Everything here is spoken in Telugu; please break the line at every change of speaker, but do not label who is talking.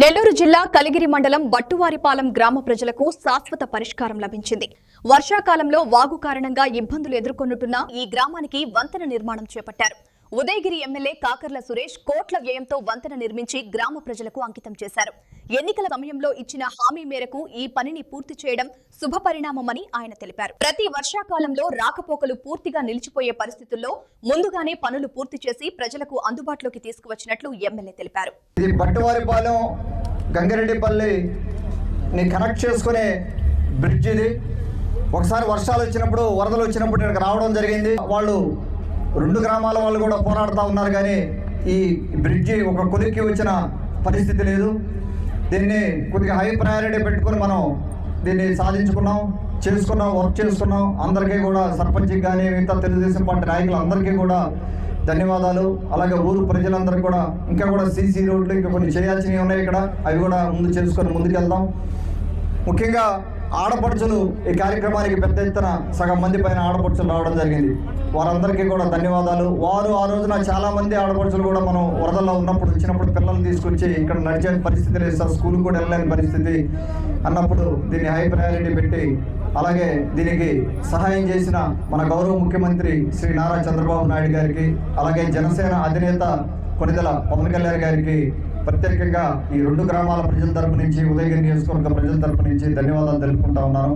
నెల్లూరు జిల్లా కలిగిరి మండలం బట్టువారిపాలెం గ్రామ ప్రజలకు శాశ్వత పరిష్కారం లభించింది. వర్షాకాలంలో వాగు కారణంగా ఇబ్బందులు ఎదుర్కొంటున్న ఈ గ్రామానికి వంతెన నిర్మాణం చేపట్టారు. ఉదయగిరి ఎమ్మెల్యే కాకర్ల సురేష్ కోట్ల వ్యయంతో వంతెన నిర్మించి గ్రామ ప్రజలకు అంకితం చేశారు. ఎన్నికల సమయంలో ఇచ్చిన హామీ మేరకు ఈ పనిని పూర్తి చేయడం శుభపరిణామమని ఆయన తెలిపారు. ప్రతి వర్షాకాలంలో రాకపోకలు పూర్తిగా నిలిచిపోయే పరిస్థితుల్లో ముందుగానే పనులు పూర్తి చేసి ప్రజలకు అందుబాటులోకి తీసుకువచ్చినట్లు ఎమ్మెల్యే తెలిపారు.
బట్టువారిపాలెం గంగిరెడ్డిపల్లిని కనెక్ట్ చేసుకునే బ్రిడ్జ్ ఇది. ఒకసారి వర్షాలు వచ్చినప్పుడు వరదలు వచ్చినప్పుడు ఇక్కడికి రావడం జరిగింది. వాళ్ళు రెండు గ్రామాల వాళ్ళు కూడా పోరాడుతూ ఉన్నారు, కానీ ఈ బ్రిడ్జి ఒక కొలిక్కి వచ్చిన పరిస్థితి లేదు. దీన్ని కొద్దిగా హై ప్రయారిటీ పెట్టుకుని మనం దీన్ని సాధించుకున్నాం, వర్క్ చేసుకున్నాం. అందరికీ కూడా సర్పంచ్కి కానీ మిగతా తెలుగుదేశం పార్టీ నాయకులు అందరికీ కూడా ధన్యవాదాలు. అలాగే ఊరు ప్రజలందరికీ కూడా ఇంకా కూడా సీసీ రోడ్లు ఇంకా కొన్ని చేయాల్సినవి ఉన్నాయి ఇక్కడ, అవి కూడా ముందుకెళ్దాం. ముఖ్యంగా ఆడపడుచులు ఈ కార్యక్రమానికి పెద్ద ఎత్తున సగం మంది పైన ఆడపడుచులు రావడం జరిగింది. వారందరికీ కూడా ధన్యవాదాలు. వారు ఆ రోజున చాలా మంది ఆడపడుచులు కూడా మనం వరదల్లో వచ్చినప్పుడు పిల్లల్ని తీసుకొచ్చి ఇక్కడ నడిచే పరిస్థితి లేదు సార్, స్కూల్కి కూడా వెళ్ళలేని పరిస్థితి అన్నప్పుడు దీన్ని హై ప్రయారిటీ పెట్టి అలాగే దీనికి సహాయం చేసిన మన గౌరవ ముఖ్యమంత్రి శ్రీ నారా చంద్రబాబు నాయుడు గారికి, అలాగే జనసేన అధినేత కొణిదెల పవన్ కళ్యాణ్ గారికి ప్రత్యేకంగా ఈ రెండు గ్రామాల ప్రజల తరపు నుంచి, ఉదయగిరి నియోజకవర్గ ప్రజల తరపు నుంచి ధన్యవాదాలు తెలుపుకుంటా ఉన్నాను.